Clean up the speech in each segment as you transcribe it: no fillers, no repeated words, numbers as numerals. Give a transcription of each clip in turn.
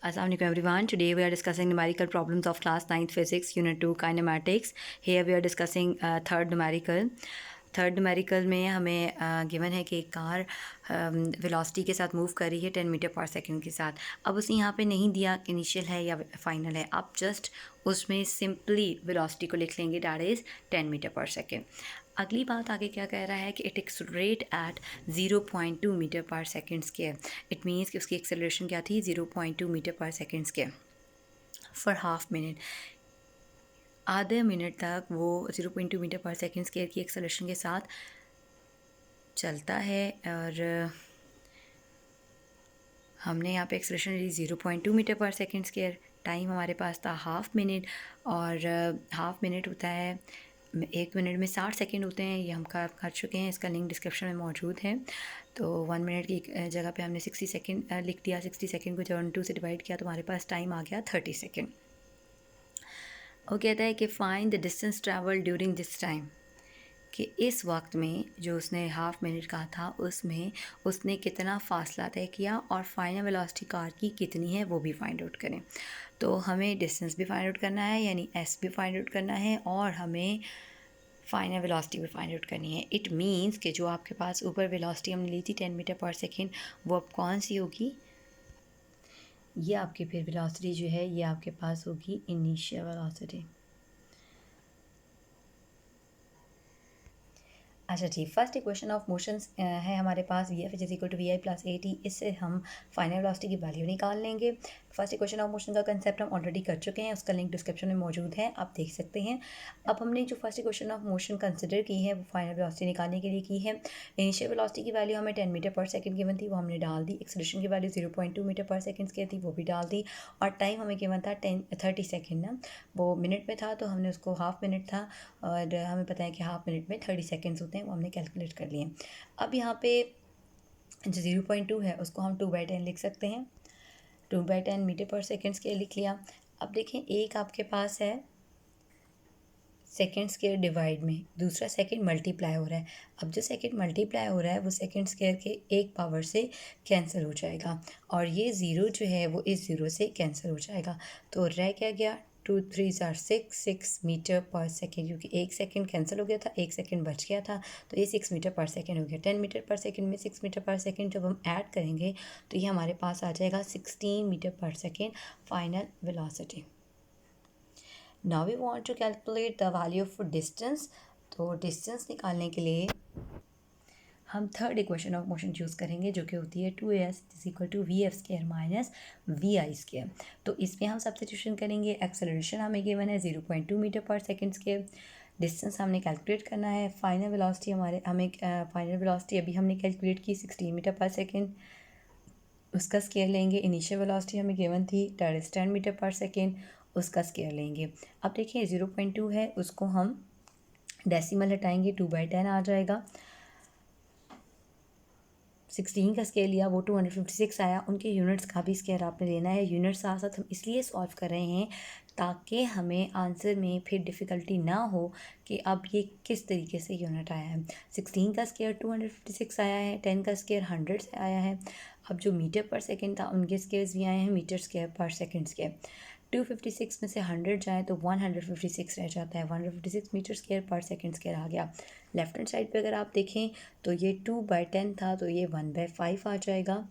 Assalamualaikum everyone. Today we are discussing numerical problems of class 9th physics unit 2 kinematics. Here we are discussing third numerical. Third numerical में हमें given है कि एक car velocity के साथ move कर रही है 10 मीटर पर सेकंड के साथ. अब उसने यहाँ पे नहीं दिया कि इनिशियल है या फाइनल है. आप जस्ट उसमें सिंपली वेलोसिटी को लिख लेंगे, दैट इज़ 10 मीटर पर सेकंड. अगली बात आगे क्या कह रहा है कि इट एक्सेलरेट एट 0.2 मीटर पर सेकंड स्क्वायर. इट मीन्स कि उसकी एक्सेलरेशन क्या थी, 0.2 मीटर पर second square for half minute. आधे मिनट तक वो 0.2 मीटर पर सेकंड स्क्वायर की एक्सेलरेशन के साथ चलता है. और हमने यहाँ पे एक्सेलरेशन ली 0.2 मीटर पर सेकंड स्क्वायर. टाइम हमारे पास था हाफ मिनट, और हाफ मिनट होता है, एक मिनट में 60 सेकंड होते हैं. ये हम कर चुके हैं, इसका लिंक डिस्क्रिप्शन में मौजूद है. तो 1 मिनट की जगह पे हमने 60 सेकंड लिख दिया. 60 सेकंड को जब 2 से डिवाइड किया तो हमारे पास टाइम आ गया 30 सेकंड. वो कहता है कि find the distance travel during this time, कि इस वक्त में जो उसने हाफ मिनट कहा था उसमें उसने कितना फ़ासला तय किया और फाइनल वेलोसिटी कार की कितनी है वो भी फाइंड आउट करें. तो हमें डिस्टेंस भी फाइंड आउट करना है, यानी एस भी फाइंड आउट करना है, और हमें फाइनल वेलोसिटी भी फाइंड आउट करनी है. इट मीन्स कि जो आपके पास ऊपर वेलोसिटी हमने ली थी 10 मीटर पर सेकेंड, वो अब कौन सी होगी, ये आपकी फिर वेलोसिटी जो है ये आपके पास होगी इनिशियल वेलोसिटी. अच्छा ठीक, फर्स्ट इक्वेशन ऑफ मोशंस है हमारे पास v f is equal to v i plus a t. इससे हम फाइनल वेलोसिटी की वैल्यू निकाल लेंगे. फर्स्ट इक्वेशन ऑफ मोशन का कंसेप्ट हम ऑलरेडी कर चुके हैं, उसका लिंक डिस्क्रिप्शन में मौजूद है, आप देख सकते हैं. अब हमने जो first equation of motion consider की है वो फाइनल वेलोसिटी निकालने के लिए की है. इनिशियल वेलोसिटी की वैल्यू हमें 10 मीटर पर सेकंड गिवन थी, वो हमने डाल दी. एक्सेलरेशन की वैल्यू 0.2 मीटर पर सेकंड की थी, वो भी डाल दी. और टाइम हमें गिवन था 30 सेकेंड ना, वो मिनट में था तो हमने उसको हाफ मिनट था, और हमें पता है कि हाफ मिनट में 30 सेकेंड्स होते हैं, वो हमने कैलकुलेट कर लिए. अब यहाँ पे जो 0.2 है उसको हम 2/10 लिख सकते हैं. 2/10 मीटर पर सेकेंड के लिख लिया. अब देखें, एक आपके पास है सेकेंड स्क्वायर डिवाइड में, दूसरा सेकेंड मल्टीप्लाई हो रहा है. अब जो सेकेंड मल्टीप्लाई हो रहा है वो सेकेंड स्क्वायर के एक पावर से कैंसिल हो जाएगा, और ये ज़ीरो जो है वो इस ज़ीरो से कैंसिल हो जाएगा. तो रह क्या गया, 2 3 are 6 मीटर पर सेकेंड, क्योंकि एक सेकेंड कैंसिल हो गया था, एक सेकेंड बच गया था, तो ये 6 मीटर पर सेकेंड हो गया. 10 मीटर पर सेकेंड में 6 मीटर पर सेकेंड जब हम ऐड करेंगे तो ये हमारे पास आ जाएगा 16 मीटर पर second final velocity. Now we want to calculate the value of distance. तो डिस्टेंस निकालने के लिए हम third equation of motion choose करेंगे, जो कि होती है 2as is equal to V F square minus V I square. तो इसमें हम सब्स्टिट्यूशन करेंगे. एक्सेलरेशन हमें गिवन है 0.2 मीटर पर सेकेंड स्क्वायर. डिस्टेंस हमने कैलकुलेट करना है. फाइनल वेलोसिटी फाइनल वेलोसिटी अभी हमने कैलकुलेट की 16 मीटर पर सेकेंड, उसका स्केयर लेंगे. इनिशियल वेलोसिटी हमें गिवन थी 10 मीटर पर सेकेंड, उसका स्केयर लेंगे. अब देखिए 0.2 है, उसको हम डेसिमल हटाएंगे, 2/10 आ जाएगा. 16 का स्केयर लिया, वो 256 आया. उनके यूनिट्स का भी स्केयर आपने लेना है. यूनिट साथ साथ हम इसलिए सॉल्व कर रहे हैं ताकि हमें आंसर में फिर डिफ़िकल्टी ना हो कि अब ये किस तरीके से यूनिट आया है. 16 का स्केयर 256 आया है, 10 का स्केयर 100 से आया है. अब जो मीटर पर सेकेंड था उनके स्केयर्स भी आए हैं मीटर स्केयर पर सेकेंड स्केयर. 256 में से 100 जाए तो 156 रह जाता है. 156 मीटर स्केयर पर सेकेंड स्केयर आ गया. लेफ्ट हैंड साइड पे अगर आप देखें तो ये 2/10 था, तो ये 1/5 आ जाएगा.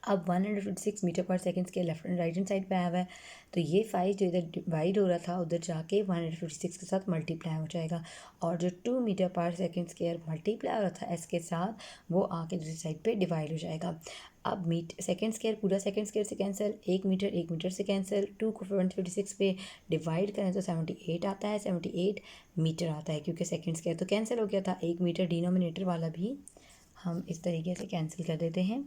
अब 156 मीटर पर सेकेंड के left and right hand side पे आया हुआ है, तो ये 5 जो इधर डिवाइड हो रहा था उधर जाके 156 के साथ मल्टीप्लाई हो जाएगा. और जो 2 मीटर पर सेकेंड स्क्वायर मल्टीप्लाई हो रहा था एस के साथ, वो आके दूसरी साइड पे डिवाइड हो जाएगा. अब सेकेंड स्क्वायर पूरा सेकेंड स्क्वायर से कैंसिल, 1 मीटर से कैंसिल. 2 को 156 पे डिवाइड करें तो 78 आता है, 78 मीटर आता है, क्योंकि सेकेंड स्क्वायर तो कैंसिल हो गया था. 1 मीटर डिनोमिनेटर वाला भी हम इस तरीके से कैंसिल कर देते हैं.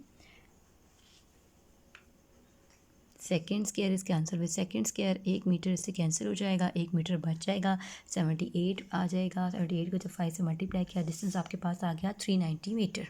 Second square is cancel with second square, 1 metre इससे कैंसिल हो जाएगा, 1 मीटर बच जाएगा, 78 आ जाएगा. 78 को जब 5 से मल्टीप्लाई किया, डिस्टेंस आपके पास आ गया 390 मीटर.